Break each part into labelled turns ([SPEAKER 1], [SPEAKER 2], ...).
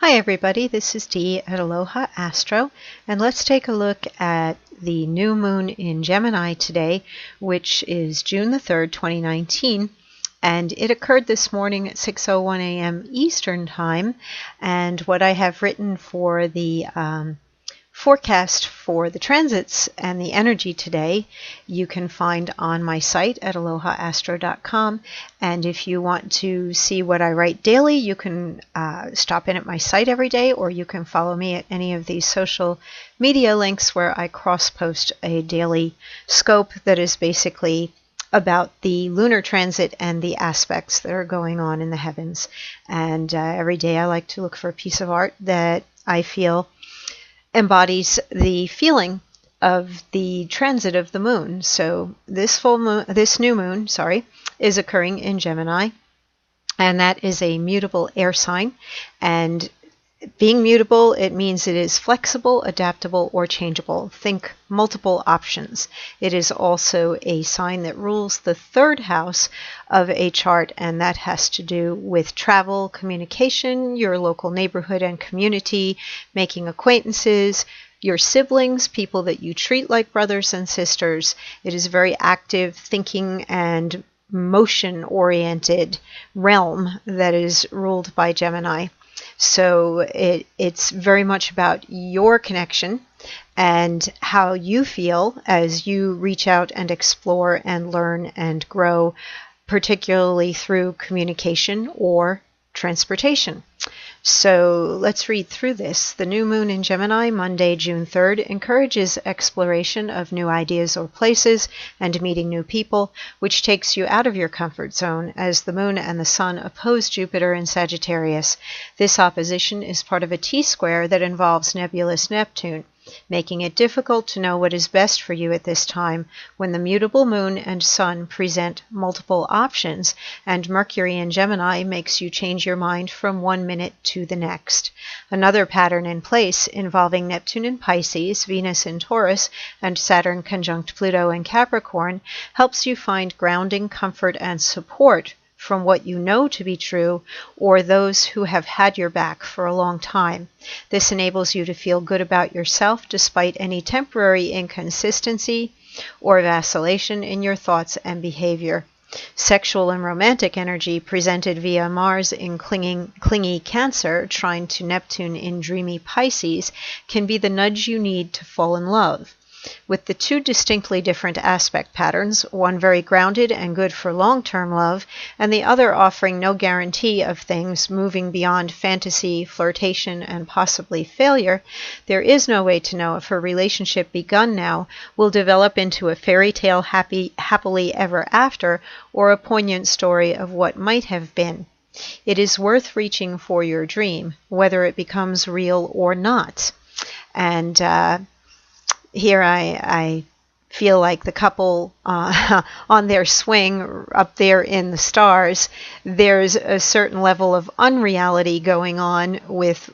[SPEAKER 1] Hi everybody, this is Dee at Aloha Astro, and let's take a look at the new moon in Gemini today, which is June the 3rd, 2019, and it occurred this morning at 6:01 a.m. Eastern Time, and what I have written for the forecast for the transits and the energy today you can find on my site at alohaastro.com, and if you want to see what I write daily, you can stop in at my site every day, or you can follow me at any of these social media links where I cross-post a daily scope that is basically about the lunar transit and the aspects that are going on in the heavens. And every day I like to look for a piece of art that I feel embodies the feeling of the transit of the moon. So this new moon, is occurring in Gemini, and that is a mutable air sign. And being mutable, it means it is flexible, adaptable, or changeable. Think multiple options. It is also a sign that rules the third house of a chart, and that has to do with travel, communication, your local neighborhood and community, making acquaintances, your siblings, people that you treat like brothers and sisters. It is a very active, thinking, and motion-oriented realm that is ruled by Gemini. So it's very much about your connection and how you feel as you reach out and explore and learn and grow, particularly through communication or transportation. So let's read through this. The new moon in Gemini, Monday, June 3rd, encourages exploration of new ideas or places and meeting new people, which takes you out of your comfort zone, as the moon and the sun oppose Jupiter in Sagittarius. This opposition is part of a T-square that involves nebulous Neptune, making it difficult to know what is best for you at this time when the mutable moon and sun present multiple options, and Mercury in Gemini makes you change your mind from 1 minute to the next. Another pattern in place involving Neptune in Pisces, Venus in Taurus, and Saturn conjunct Pluto in Capricorn helps you find grounding, comfort, and support from what you know to be true, or those who have had your back for a long time. This enables you to feel good about yourself despite any temporary inconsistency or vacillation in your thoughts and behavior. Sexual and romantic energy presented via Mars in clingy Cancer, trine to Neptune in dreamy Pisces, can be the nudge you need to fall in love. With the two distinctly different aspect patterns, one very grounded and good for long-term love, and the other offering no guarantee of things moving beyond fantasy, flirtation, and possibly failure, there is no way to know if her relationship begun now will develop into a fairy tale happily ever after, or a poignant story of what might have been. It is worth reaching for your dream, whether it becomes real or not. And here I feel like the couple on their swing up there in the stars, there's a certain level of unreality going on with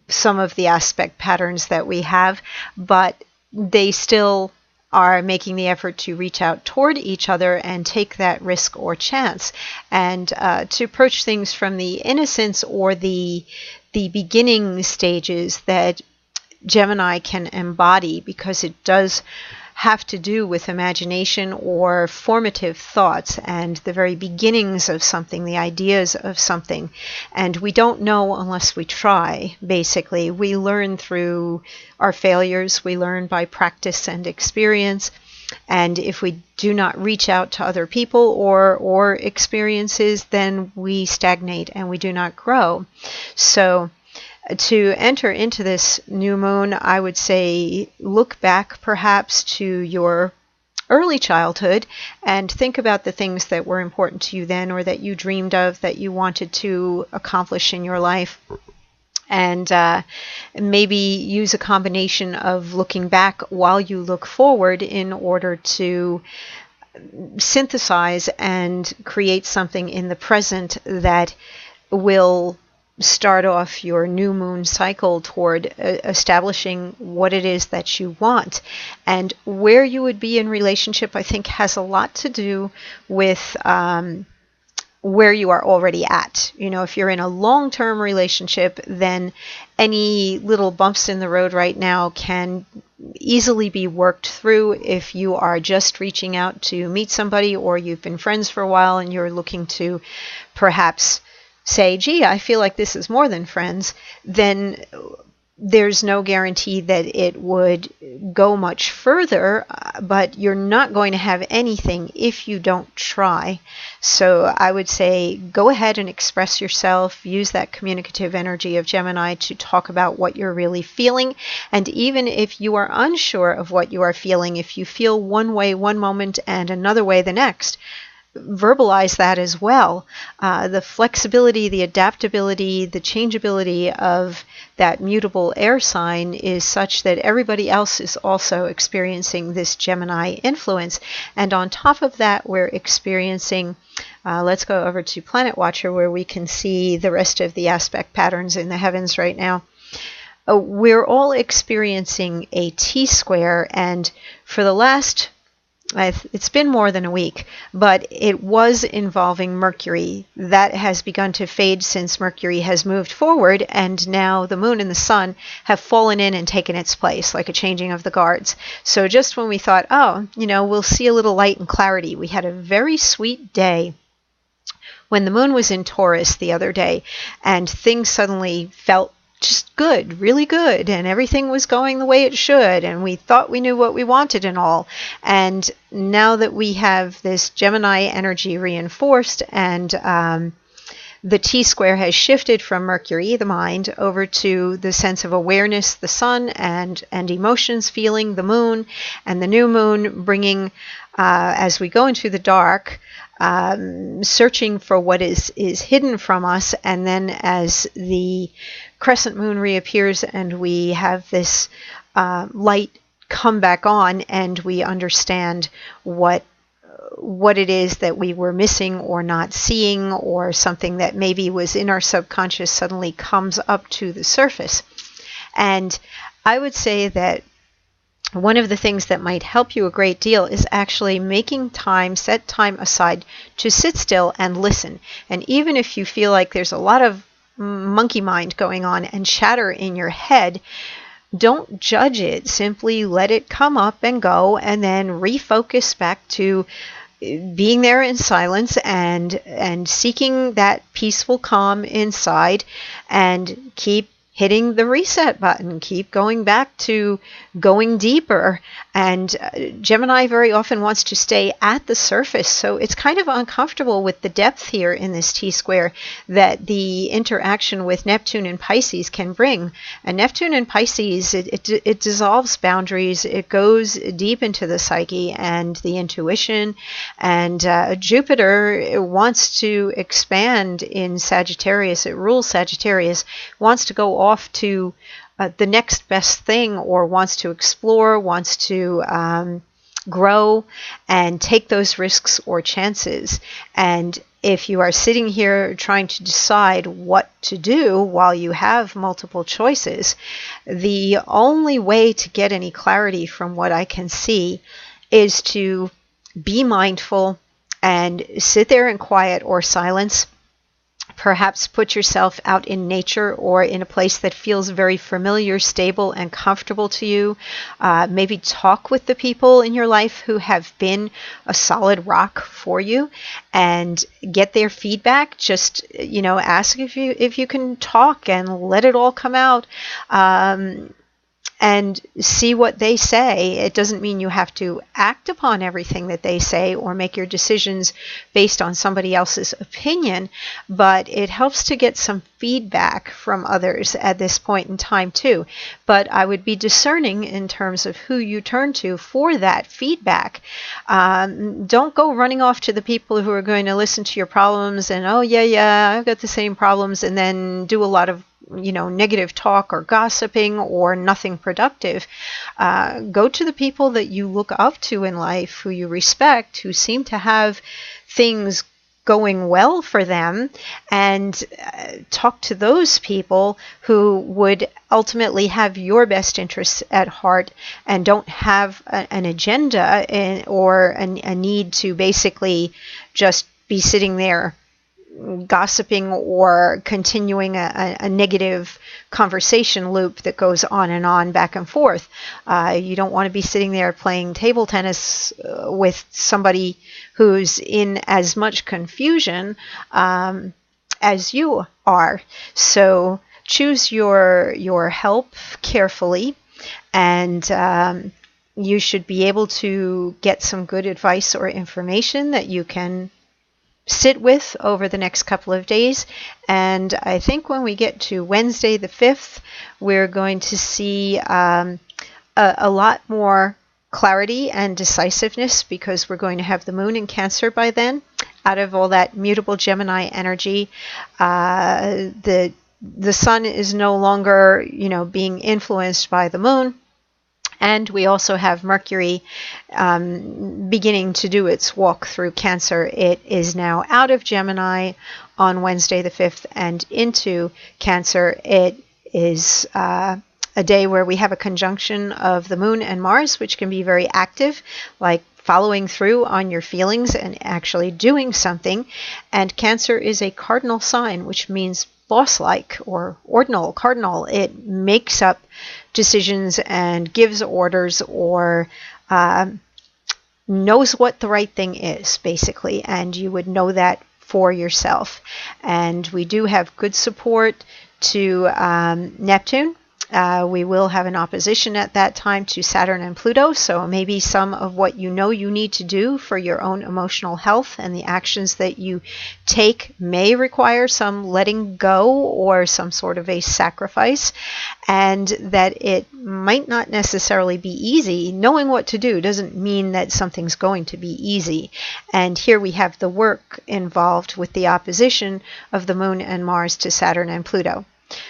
[SPEAKER 1] some of the aspect patterns that we have, but they still are making the effort to reach out toward each other and take that risk or chance, and to approach things from the innocence or the beginning stages that Gemini can embody, because it does have to do with imagination or formative thoughts and the very beginnings of something, the ideas of something. And we don't know unless we try, basically. We learn through our failures, we learn by practice and experience. And if we do not reach out to other people or experiences, then we stagnate and we do not grow. So to enter into this new moon, I would say look back perhaps to your early childhood and think about the things that were important to you then, or that you dreamed of, that you wanted to accomplish in your life. And maybe use a combination of looking back while you look forward in order to synthesize and create something in the present that will start off your new moon cycle toward establishing what it is that you want. And where you would be in relationship, I think, has a lot to do with where you are already at. You know, if you're in a long-term relationship, then any little bumps in the road right now can easily be worked through. If you are just reaching out to meet somebody, or you've been friends for a while and you're looking to perhaps say, gee, I feel like this is more than friends, then there's no guarantee that it would go much further, but you're not going to have anything if you don't try. So I would say go ahead and express yourself. Use that communicative energy of Gemini to talk about what you're really feeling. And even if you are unsure of what you are feeling, if you feel one way one moment and another way the next, verbalize that as well. The flexibility, the adaptability, the changeability of that mutable air sign is such that everybody else is also experiencing this Gemini influence. And on top of that, we're experiencing, let's go over to Planet Watcher, where we can see the rest of the aspect patterns in the heavens right now. We're all experiencing a T-square, and for the last it's been more than a week, but it was involving Mercury. That has begun to fade since Mercury has moved forward, and now the moon and the sun have fallen in and taken its place, like a changing of the guards. So just when we thought, oh, you know, we'll see a little light and clarity, we had a very sweet day when the moon was in Taurus the other day, and things suddenly felt just good, really good, and everything was going the way it should, and we thought we knew what we wanted and all. And now that we have this Gemini energy reinforced, and the T-square has shifted from Mercury, the mind, over to the sense of awareness, the sun, and emotions, feeling, the moon, and the new moon bringing, as we go into the dark, searching for what is hidden from us, and then as the crescent moon reappears and we have this light come back on, and we understand what it is that we were missing or not seeing, or something that maybe was in our subconscious suddenly comes up to the surface. And I would say that one of the things that might help you a great deal is actually making time, set time aside to sit still and listen. And even if you feel like there's a lot of monkey mind going on and chatter in your head, don't judge it. Simply let it come up and go, and then refocus back to being there in silence and seeking that peaceful calm inside, and keep hitting the reset button, keep going back to going deeper. And Gemini very often wants to stay at the surface, so it's kind of uncomfortable with the depth here in this T-square that the interaction with Neptune and Pisces can bring. And Neptune and Pisces, it dissolves boundaries, it goes deep into the psyche and the intuition, and Jupiter wants to expand in Sagittarius, it rules Sagittarius, wants to go off to the next best thing, or wants to explore, wants to grow and take those risks or chances. And if you are sitting here trying to decide what to do while you have multiple choices, the only way to get any clarity from what I can see is to be mindful and sit there in quiet or silence. Perhaps put yourself out in nature or in a place that feels very familiar, stable, and comfortable to you. Maybe talk with the people in your life who have been a solid rock for you and get their feedback. Just, ask if you can talk and let it all come out. And see what they say. It doesn't mean you have to act upon everything that they say or make your decisions based on somebody else's opinion, but it helps to get some feedback from others at this point in time too. But I would be discerning in terms of who you turn to for that feedback. Don't go running off to the people who are going to listen to your problems and, oh yeah, I've got the same problems, and then do a lot of negative talk or gossiping or nothing productive. Go to the people that you look up to in life, who you respect, who seem to have things going well for them, and talk to those people who would ultimately have your best interests at heart and don't have an agenda or a need to basically just be sitting there gossiping or continuing a negative conversation loop that goes on and on, back and forth. You don't want to be sitting there playing table tennis with somebody who's in as much confusion as you are. So choose your help carefully, and you should be able to get some good advice or information that you can sit with over the next couple of days. And I think when we get to Wednesday the 5th, we're going to see a lot more clarity and decisiveness, because we're going to have the moon in Cancer by then. Out of all that mutable Gemini energy, the sun is no longer, being influenced by the moon. And we also have Mercury beginning to do its walk through Cancer. It is now out of Gemini on Wednesday the 5th and into Cancer. It is a day where we have a conjunction of the moon and Mars, which can be very active, like following through on your feelings and actually doing something. And Cancer is a cardinal sign, which means boss-like or ordinal, cardinal. It makes up decisions and gives orders, or knows what the right thing is, basically, and you would know that for yourself. And we do have good support to Neptune. We will have an opposition at that time to Saturn and Pluto, so maybe some of what you need to do for your own emotional health and the actions that you take may require some letting go or some sort of a sacrifice, and that it might not necessarily be easy. Knowing what to do doesn't mean that something's going to be easy. And here we have the work involved with the opposition of the Moon and Mars to Saturn and Pluto.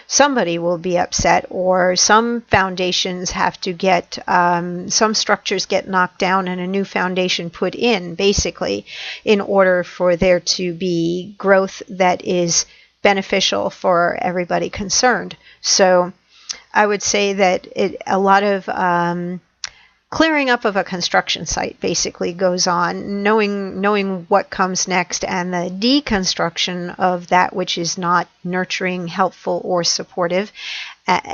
[SPEAKER 1] Somebody will be upset, or some foundations have to get, some structures get knocked down and a new foundation put in, basically, in order for there to be growth that is beneficial for everybody concerned. So I would say that a lot of clearing up of a construction site basically goes on, knowing what comes next, and the deconstruction of that which is not nurturing, helpful, or supportive,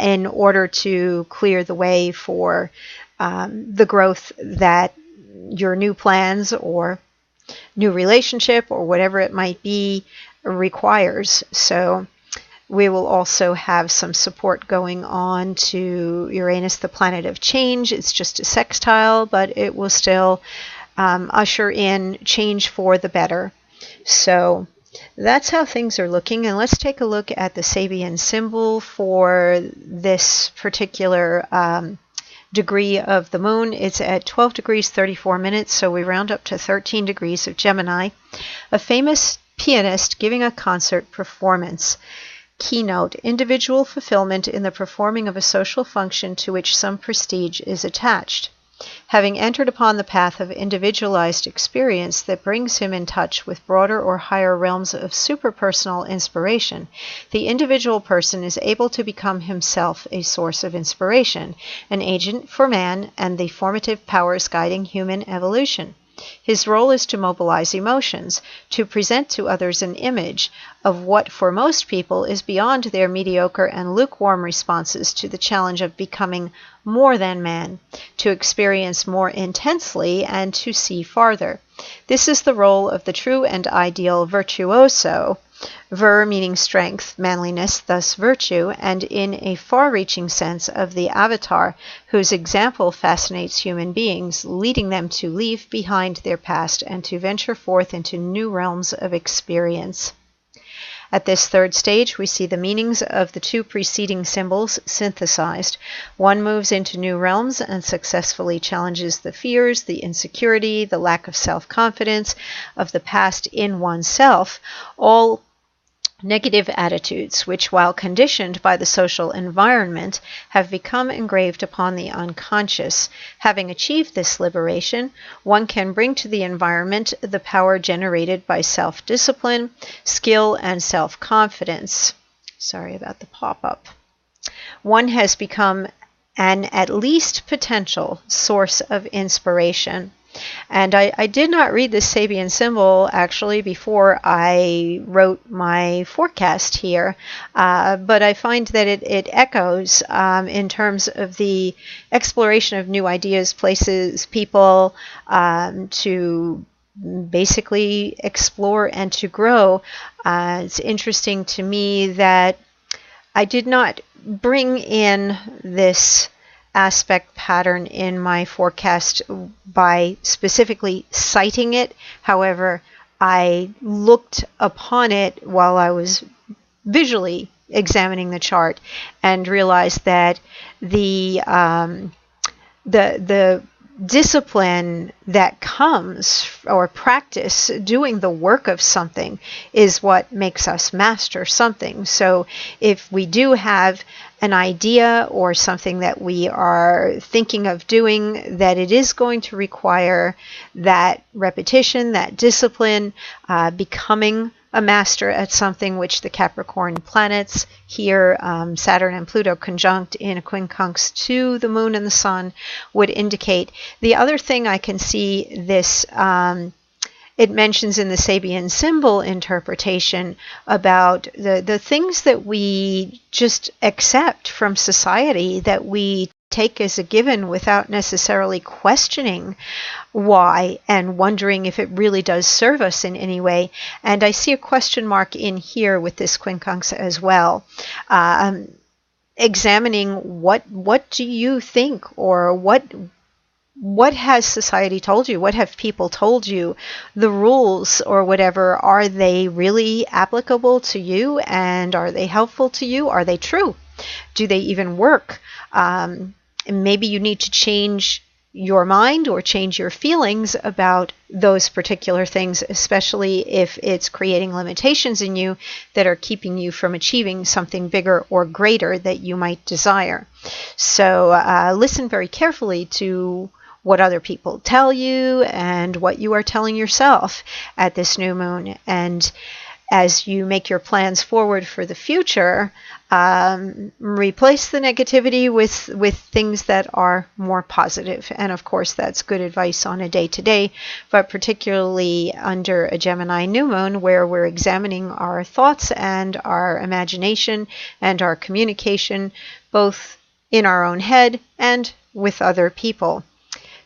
[SPEAKER 1] in order to clear the way for the growth that your new plans or new relationship or whatever it might be requires. So we will also have some support going on to Uranus, the planet of change. It's just a sextile, but it will still usher in change for the better. So that's how things are looking. And let's take a look at the Sabian symbol for this particular degree of the moon. It's at 12 degrees 34 minutes, so we round up to 13 degrees of Gemini. A famous pianist giving a concert performance. Keynote: individual fulfillment in the performing of a social function to which some prestige is attached. Having entered upon the path of individualized experience that brings him in touch with broader or higher realms of superpersonal inspiration, the individual person is able to become himself a source of inspiration, an agent for man and the formative powers guiding human evolution. His role is to mobilize emotions, to present to others an image of what for most people is beyond their mediocre and lukewarm responses to the challenge of becoming more than man, to experience more intensely and to see farther. This is the role of the true and ideal virtuoso, vir meaning strength, manliness, thus virtue, and in a far-reaching sense of the avatar, whose example fascinates human beings, leading them to leave behind their past and to venture forth into new realms of experience. At this third stage, we see the meanings of the two preceding symbols synthesized. One moves into new realms and successfully challenges the fears, the insecurity, the lack of self-confidence of the past in oneself, all negative attitudes which, while conditioned by the social environment, have become engraved upon the unconscious. Having achieved this liberation, one can bring to the environment the power generated by self-discipline, skill, and self-confidence. Sorry about the pop-up. One has become an at least potential source of inspiration. And I did not read this Sabian symbol actually before I wrote my forecast here, but I find that it echoes in terms of the exploration of new ideas, places, people, to basically explore and to grow. It's interesting to me that I did not bring in this aspect pattern in my forecast by specifically citing it. However, I looked upon it while I was visually examining the chart and realized that the discipline that comes, or practice doing the work of something, is what makes us master something. So if we do have an idea or something that we are thinking of doing, that it is going to require that repetition, that discipline, becoming a master at something, which the Capricorn planets here, Saturn and Pluto conjunct in a quincunx to the moon and the sun, would indicate. The other thing I can see this, it mentions in the Sabian symbol interpretation about the things that we just accept from society, that we take as a given without necessarily questioning why and wondering if it really does serve us in any way. And I see a question mark in here with this quincunx as well. Examining what do you think, or what has society told you? What have people told you? The rules or whatever, are they really applicable to you? And are they helpful to you? Are they true? Do they even work? Maybe you need to change your mind or change your feelings about those particular things, especially if it's creating limitations in you that are keeping you from achieving something bigger or greater that you might desire. So listen very carefully to what other people tell you and what you are telling yourself at this new moon. And as you make your plans forward for the future, replace the negativity with things that are more positive. And of course, that's good advice on a day-to-day, but particularly under a Gemini new moon, where we're examining our thoughts and our imagination and our communication, both in our own head and with other people.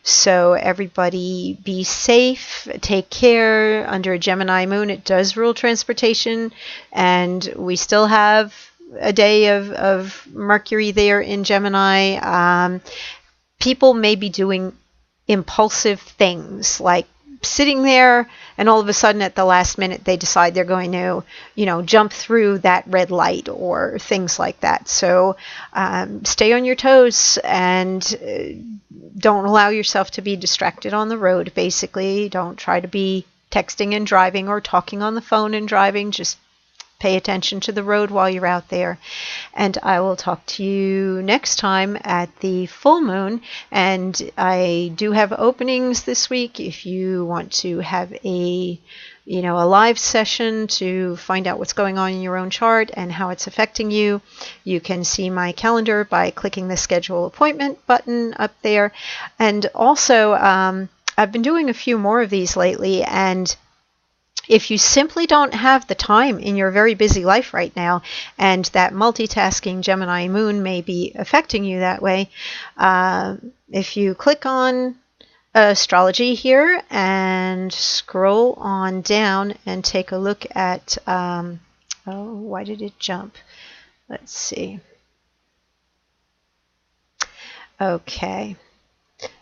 [SPEAKER 1] So everybody be safe, take care. Under a Gemini moon, it does rule transportation, and we still have a day of Mercury there in Gemini. People may be doing impulsive things, like sitting there and all of a sudden at the last minute they decide they're going to, jump through that red light or things like that. So stay on your toes and don't allow yourself to be distracted on the road. Basically, don't try to be texting and driving or talking on the phone and driving. Just pay attention to the road while you're out there. And I will talk to you next time at the full moon. And I do have openings this week if you want to have a live session to find out what's going on in your own chart and how it's affecting you. You can see my calendar by clicking the schedule appointment button up there. And also, I've been doing a few more of these lately, and if you simply don't have the time in your very busy life right now, and that multitasking Gemini moon may be affecting you that way, if you click on astrology here and scroll on down and take a look at, why did it jump? Let's see. Okay.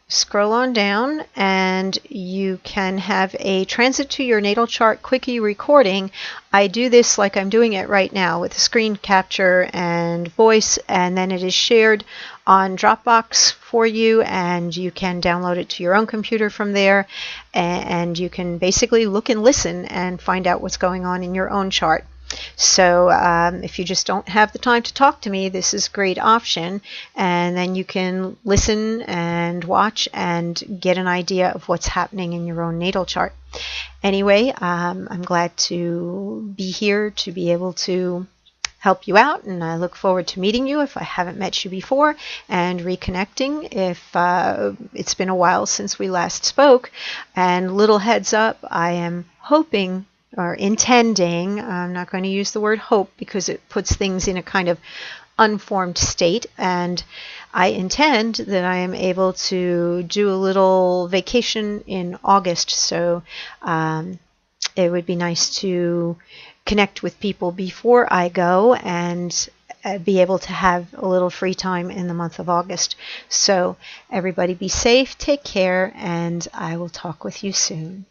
[SPEAKER 1] Scroll on down and you can have a transit to your natal chart quickie recording. I do this like I'm doing it right now with a screen capture and voice, and then it is shared on Dropbox for you, and you can download it to your own computer from there, and you can basically look and listen and find out what's going on in your own chart. So if you just don't have the time to talk to me, this is a great option, and then you can listen and watch and get an idea of what's happening in your own natal chart. Anyway, I'm glad to be here to be able to help you out, and I look forward to meeting you if I haven't met you before, and reconnecting if it's been a while since we last spoke. And little heads up, I am hoping or intending, I'm not going to use the word hope because it puts things in a kind of unformed state, and I intend that I am able to do a little vacation in August, so it would be nice to connect with people before I go and be able to have a little free time in the month of August. So everybody be safe, take care, and I will talk with you soon.